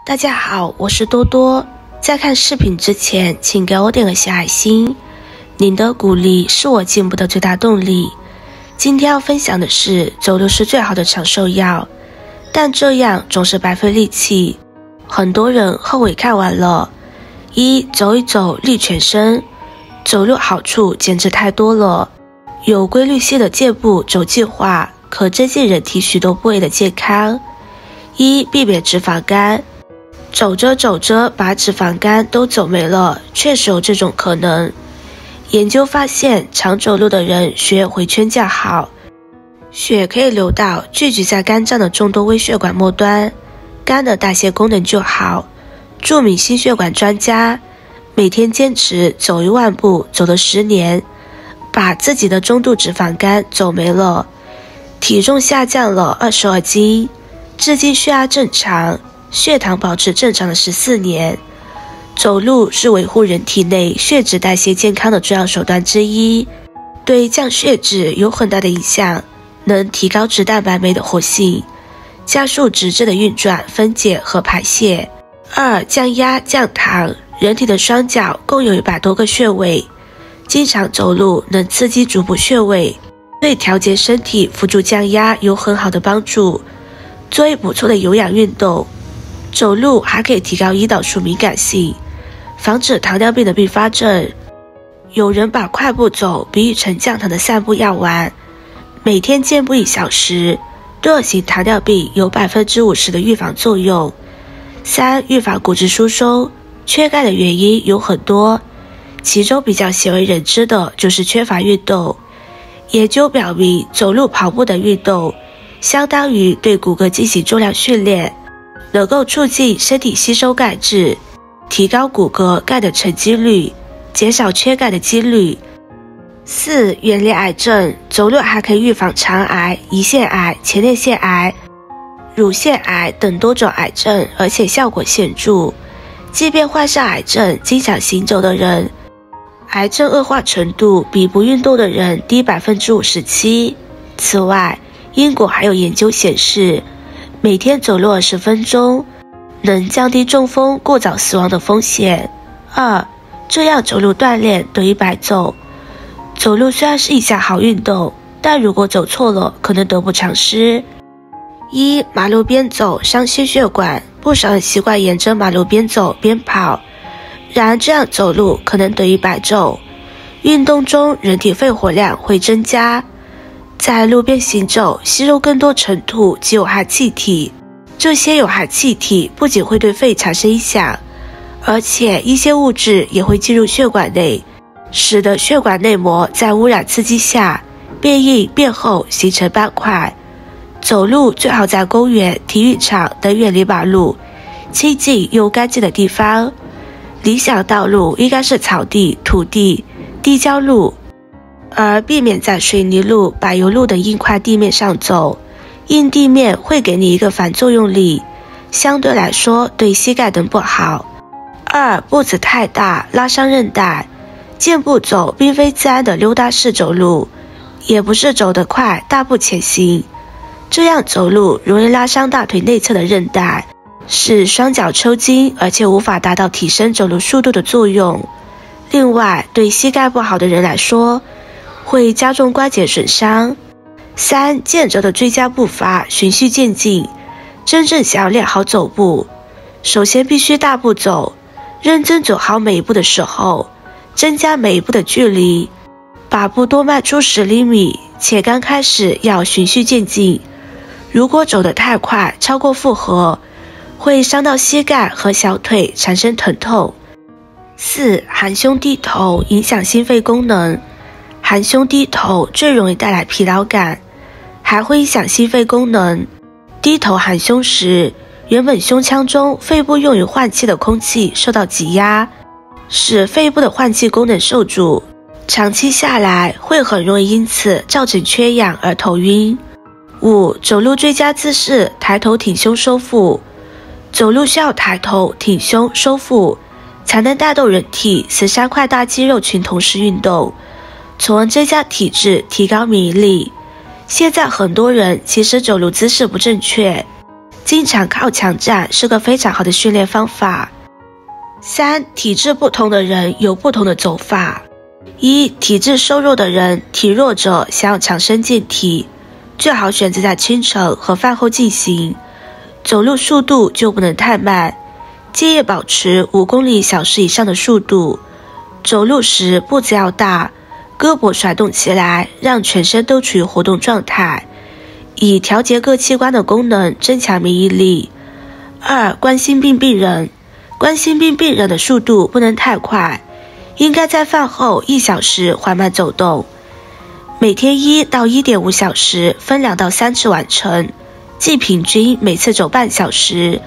大家好，我是多多。在看视频之前，请给我点个小爱心，您的鼓励是我进步的最大动力。今天要分享的是，走路是最好的长寿药，但这样总是白费力气。很多人后悔看完了。走一走利全身，走路好处简直太多了。有规律性的健步走计划，可增进人体许多部位的健康。避免脂肪肝。走着走着把脂肪肝都走没了，确实有这种可能。研究发现，常走路的人血液回圈较好，血可以流到聚集在肝脏的众多微血管末端，肝的代谢功能就好。著名心血管专家每天坚持走1万步，走了10年，把自己的中度脂肪肝走没了，体重下降了22斤，至今血压正常，血糖保持正常的14年。走路是维护人体内血脂代谢健康的重要手段之一，对降血脂有很大的影响，能提高脂蛋白酶的活性，加速脂质的运转、分解和排泄。降压降糖。人体的双脚共有100多个穴位，经常走路能刺激足部穴位，对调节身体、辅助降压有很好的帮助，作为不错的有氧运动。走路还可以提高胰岛素敏感性，防止糖尿病的并发症。有人把快步走比喻成降糖的散步药丸，每天健步1小时，对2型糖尿病有50%的预防作用。预防骨质疏松。缺钙的原因有很多，其中比较鲜为人知的就是缺乏运动。研究表明，走路跑步的运动相当于对骨骼进行重量训练，能够促进身体吸收钙质，提高骨骼钙的沉积率，减少缺钙的几率。远离癌症。走路还可以预防肠癌、胰腺癌、前列腺癌、乳腺癌等多种癌症，而且效果显著。即便患上癌症，经常行走的人，癌症恶化程度比不运动的人低57%。此外，英国还有研究显示，每天走路20分钟，能降低中风、过早死亡的风险。这样走路锻炼等于白走。走路虽然是一项好运动，但如果走错了，可能得不偿失。马路边走伤心血管。不少人习惯沿着马路边走边跑，然而这样走路可能等于白走。运动中人体肺活量会增加，在路边行走吸入更多尘土及有害气体，这些有害气体不仅会对肺产生影响，而且一些物质也会进入血管内，使得血管内膜在污染刺激下变硬变厚，形成斑块。走路最好在公园、体育场等远离马路、清净又干净的地方。理想道路应该是草地、土地、地胶路，而避免在水泥路、柏油路等硬块地面上走。硬地面会给你一个反作用力，相对来说对膝盖等不好。步子太大，拉伤韧带。健步走并非自然的溜达式走路，也不是走得快大步前行。这样走路容易拉伤大腿内侧的韧带，使双脚抽筋，而且无法达到提升走路速度的作用。另外，对膝盖不好的人来说，会加重关节损伤。健走的最佳步伐，循序渐进。真正想要练好走步，首先必须大步走，认真走好每一步的时候，增加每一步的距离，把步多迈出10厘米，且刚开始要循序渐进。如果走得太快，超过负荷，会伤到膝盖和小腿，产生疼痛。含胸低头影响心肺功能。含胸低头最容易带来疲劳感，还会影响心肺功能。低头含胸时，原本胸腔中肺部用于换气的空气受到挤压，使肺部的换气功能受阻，长期下来会很容易因此造成缺氧而头晕。走路最佳姿势，抬头挺胸收腹。走路需要抬头挺胸收腹，才能带动人体13块大肌肉群同时运动，从而增加体质，提高免疫力。现在很多人其实走路姿势不正确，经常靠墙站是个非常好的训练方法。3. 体质不同的人有不同的走法。1. 体质瘦弱的人，体弱者想要强身健体，最好选择在清晨和饭后进行，走路速度就不能太慢，建议保持5公里小时以上的速度。走路时步子要大，胳膊甩动起来，让全身都处于活动状态，以调节各器官的功能，增强免疫力。2. 冠心病病人，冠心病病人的速度不能太快，应该在饭后1小时缓慢走动，每天1到1.5小时，分2到3次完成，即平均每次走半小时。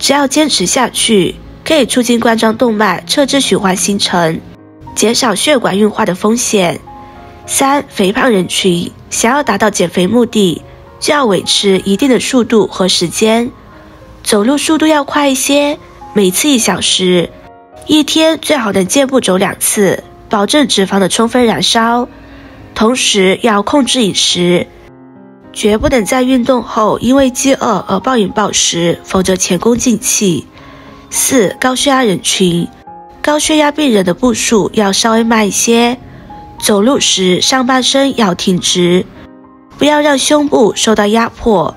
只要坚持下去，可以促进冠状动脉侧支循环形成，减少血管硬化的风险。3. 肥胖人群，想要达到减肥目的，就要维持一定的速度和时间，走路速度要快一些，每次1小时，一天最好能健步走2次，保证脂肪的充分燃烧。同时要控制饮食，绝不能在运动后因为饥饿而暴饮暴食，否则前功尽弃。4. 高血压人群，高血压病人的步数要稍微慢一些，走路时上半身要挺直，不要让胸部受到压迫，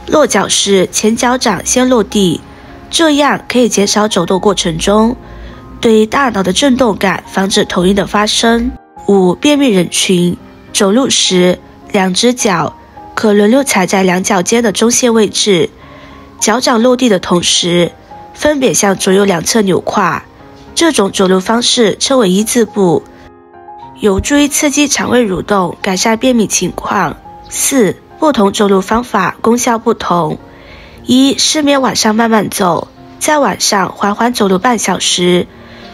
落脚时前脚掌先落地，这样可以减少走动过程中对大脑的震动感，防止头晕的发生。5. 便秘人群，走路时2只脚可轮流踩在两脚间的中线位置，脚掌落地的同时分别向左右两侧扭胯，这种走路方式称为一字步，有助于刺激肠胃蠕动，改善便秘情况。4. 不同走路方法功效不同。1. 失眠晚上慢慢走，在晚上缓缓走路半小时，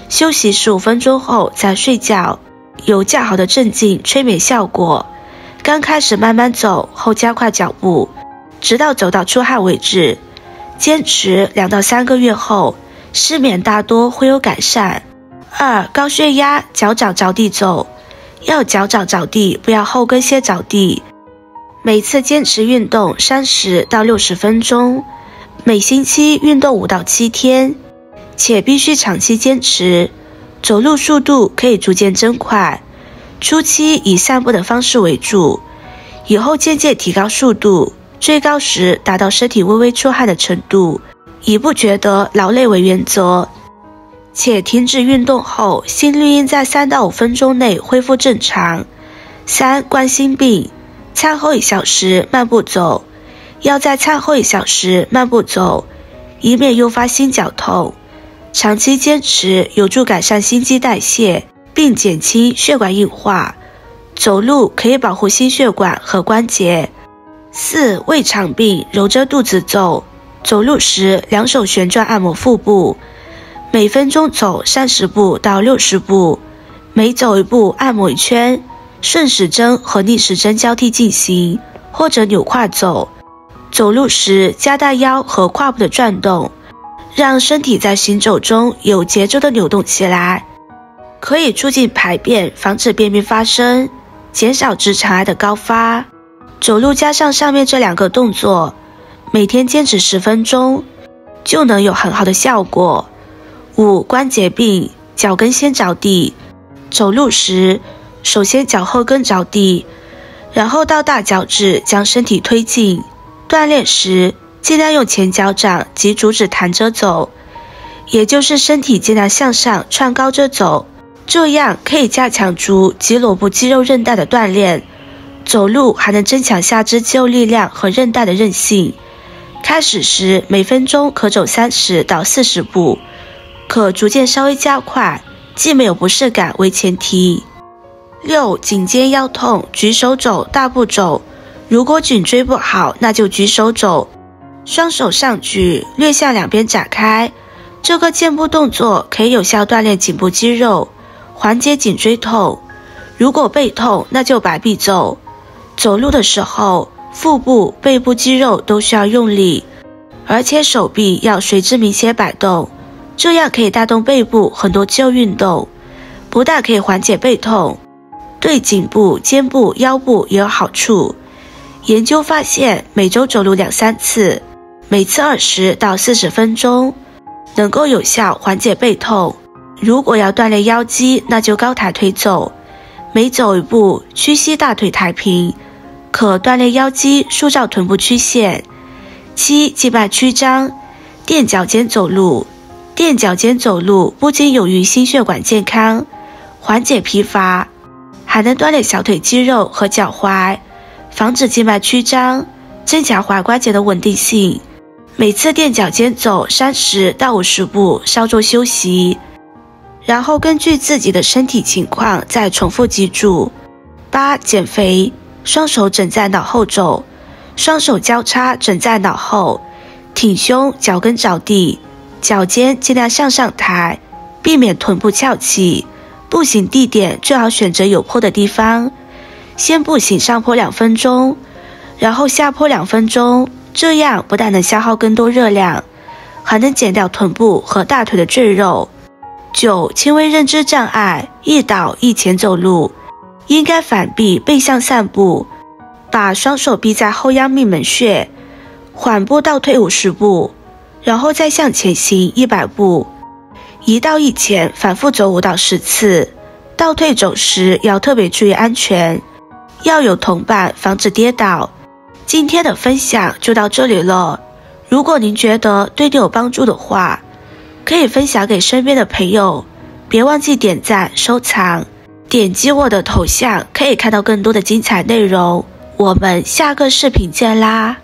休息15分钟后再睡觉，有较好的镇静催眠效果。刚开始慢慢走，后加快脚步，直到走到出汗为止。坚持2到3个月后，失眠大多会有改善。2. 高血压，脚掌着地走，要脚掌着地，不要后跟先着地。每次坚持运动30到60分钟，每星期运动5到7天，且必须长期坚持。走路速度可以逐渐增快，初期以散步的方式为主，以后渐渐提高速度，最高时达到身体微微出汗的程度，以不觉得劳累为原则。且停止运动后，心率应在3到5分钟内恢复正常。3. 冠心病，餐后1小时慢步走，要在餐后1小时慢步走，以免诱发心绞痛。长期坚持有助改善心肌代谢，并减轻血管硬化。走路可以保护心血管和关节。4. 胃肠病，揉着肚子走，走路时2手旋转按摩腹部，每分钟走30步到60步，每走1步按摩1圈，顺时针和逆时针交替进行，或者扭胯走。走路时加大腰和胯部的转动，让身体在行走中有节奏的扭动起来，可以促进排便，防止便秘发生，减少直肠癌的高发。走路加上上面这2个动作，每天坚持10分钟，就能有很好的效果。5. 关节病，脚跟先着地，走路时首先脚后跟着地，然后到大脚趾将身体推进。锻炼时尽量用前脚掌及足趾弹着走，也就是身体尽量向上串高着走，这样可以加强足及裸部肌肉韧带的锻炼，走路还能增强下肢肌肉力量和韧带的韧性。开始时每分钟可走30到40步，可逐渐稍微加快，既没有不适感为前提。6. 颈肩腰痛，举手走，大步走，如果颈椎不好，那就举手走，双手上举，略向两边展开，这个健步动作可以有效锻炼颈部肌肉，缓解颈椎痛。如果背痛，那就摆臂走。走路的时候，腹部、背部肌肉都需要用力，而且手臂要随之明显摆动，这样可以带动背部很多肌肉运动，不但可以缓解背痛，对颈部、肩部、腰部也有好处。研究发现，每周走路2-3次，每次20到40分钟，能够有效缓解背痛。如果要锻炼腰肌，那就高抬推走，每走一步屈膝大腿抬平，可锻炼腰肌，塑造臀部曲线。7. 静脉曲张，垫脚尖走路。垫脚尖走路不仅有益心血管健康，缓解疲乏，还能锻炼小腿肌肉和脚踝，防止静脉曲张，增强踝关节的稳定性。每次垫脚尖走30到50步，稍作休息，然后根据自己的身体情况再重复几组。8. 减肥，双手枕在脑后走，双手交叉枕在脑后，挺胸，脚跟着地，脚尖尽量向上抬，避免臀部翘起。步行地点最好选择有坡的地方，先步行上坡2分钟，然后下坡2分钟，这样不但能消耗更多热量，还能减掉臀部和大腿的赘肉。9. 轻微认知障碍，一倒一前走路，应该反臂背向散步，把双手臂在后腰命门穴，缓步倒退50步，然后再向前行100步，一倒一前反复走5到10次。倒退走时要特别注意安全，要有同伴防止跌倒。今天的分享就到这里了，如果您觉得对你有帮助的话，可以分享给身边的朋友，别忘记点赞收藏，点击我的头像可以看到更多的精彩内容。我们下个视频见啦！